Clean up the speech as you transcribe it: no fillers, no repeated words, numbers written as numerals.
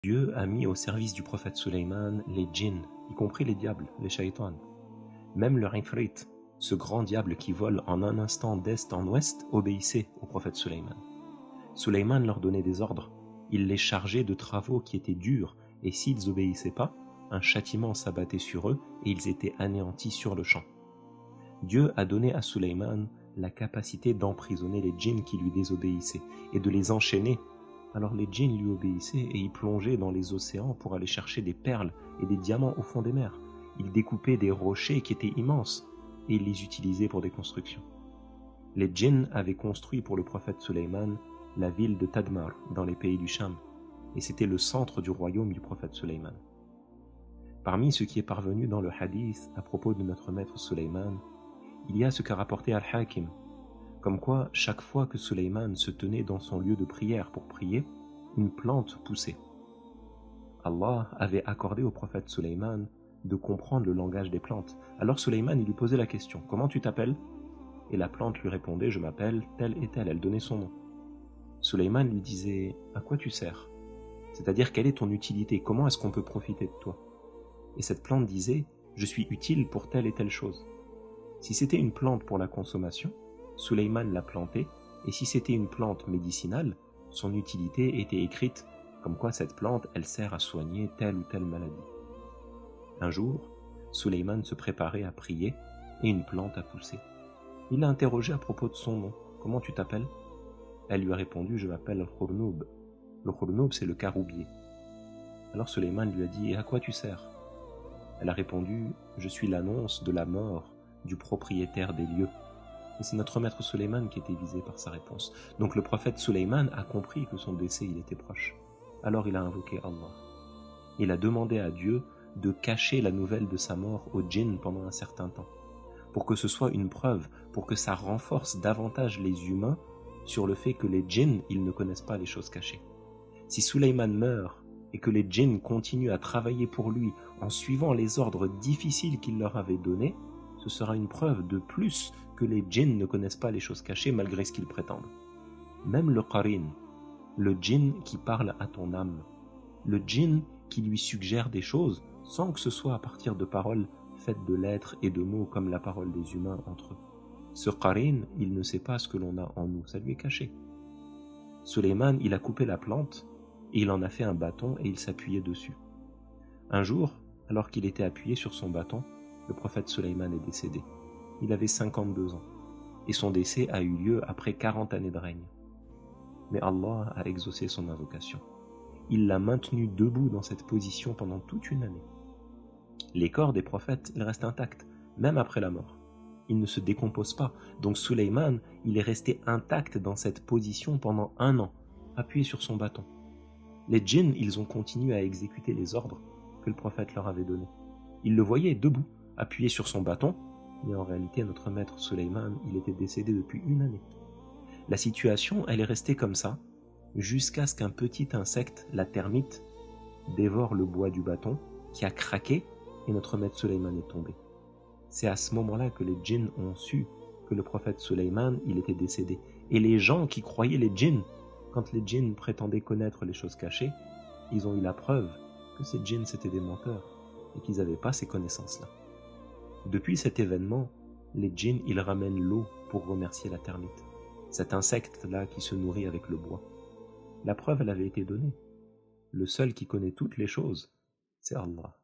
Dieu a mis au service du prophète Suleyman les djinns, y compris les diables, les shaitans. Même le Ifrit, ce grand diable qui vole en un instant d'est en ouest, obéissait au prophète Suleyman. Suleyman leur donnait des ordres, il les chargeait de travaux qui étaient durs, et s'ils obéissaient pas, un châtiment s'abattait sur eux et ils étaient anéantis sur le champ. Dieu a donné à Suleyman la capacité d'emprisonner les djinns qui lui désobéissaient et de les enchaîner. Alors les djinns lui obéissaient et y plongeaient dans les océans pour aller chercher des perles et des diamants au fond des mers. Ils découpaient des rochers qui étaient immenses et ils les utilisaient pour des constructions. Les djinns avaient construit pour le prophète Suleyman la ville de Tadmar dans les pays du Cham, et c'était le centre du royaume du prophète Suleyman. Parmi ce qui est parvenu dans le hadith à propos de notre maître Suleyman, il y a ce qu'a rapporté Al-Hakim, comme quoi chaque fois que Suleyman se tenait dans son lieu de prière pour prier, une plante poussait. Allah avait accordé au prophète Suleyman de comprendre le langage des plantes. Alors Suleyman lui posait la question « Comment tu t'appelles » Et la plante lui répondait « Je m'appelle telle et telle », elle donnait son nom. Suleyman lui disait « À quoi tu sers ?» C'est-à-dire quelle est ton utilité, comment est-ce qu'on peut profiter de toi? Et cette plante disait « Je suis utile pour telle et telle chose ». Si c'était une plante pour la consommation, Suleyman la plantait, et si c'était une plante médicinale, son utilité était écrite comme quoi cette plante, elle sert à soigner telle ou telle maladie. Un jour, Suleyman se préparait à prier et une plante a poussé. Il l'a interrogée à propos de son nom. « Comment tu t'appelles » Elle lui a répondu « Je m'appelle Khurnoub ». Le Khurnoub, c'est le caroubier. Alors Suleyman lui a dit « Et à quoi tu sers » Elle a répondu « Je suis l'annonce de la mort du propriétaire des lieux ». Et c'est notre maître Suleyman qui était visé par sa réponse. Donc le prophète Suleyman a compris que son décès il était proche. Alors il a invoqué Allah. Il a demandé à Dieu de cacher la nouvelle de sa mort aux djinns pendant un certain temps, pour que ce soit une preuve, pour que ça renforce davantage les humains sur le fait que les djinns, ils ne connaissent pas les choses cachées. Si Suleyman meurt et que les djinns continuent à travailler pour lui en suivant les ordres difficiles qu'il leur avait donnés, ce sera une preuve de plus que les djinns ne connaissent pas les choses cachées malgré ce qu'ils prétendent. Même le qarin, le djinn qui parle à ton âme, le djinn qui lui suggère des choses sans que ce soit à partir de paroles faites de lettres et de mots comme la parole des humains entre eux. Ce qarin, il ne sait pas ce que l'on a en nous, ça lui est caché. Suleyman, il a coupé la plante et il en a fait un bâton et il s'appuyait dessus. Un jour, alors qu'il était appuyé sur son bâton, le prophète Suleyman est décédé. Il avait 52 ans et son décès a eu lieu après 40 années de règne. Mais Allah a exaucé son invocation. Il l'a maintenu debout dans cette position pendant toute une année. Les corps des prophètes, ils restent intacts, même après la mort. Ils ne se décomposent pas. Donc Suleyman, il est resté intact dans cette position pendant 1 an, appuyé sur son bâton. Les djinns, ils ont continué à exécuter les ordres que le prophète leur avait donnés. Ils le voyaient debout, appuyé sur son bâton, mais en réalité, notre maître Suleyman, il était décédé depuis 1 année. La situation, elle est restée comme ça, jusqu'à ce qu'un petit insecte, la termite, dévore le bois du bâton, qui a craqué, et notre maître Suleyman est tombé. C'est à ce moment-là que les djinns ont su que le prophète Suleyman, il était décédé. Et les gens qui croyaient les djinns, quand les djinns prétendaient connaître les choses cachées, ils ont eu la preuve que ces djinns c'étaient des menteurs et qu'ils n'avaient pas ces connaissances-là. Depuis cet événement, les djinns, ils ramènent l'eau pour remercier la termite, cet insecte-là qui se nourrit avec le bois. La preuve, elle avait été donnée. Le seul qui connaît toutes les choses, c'est Allah.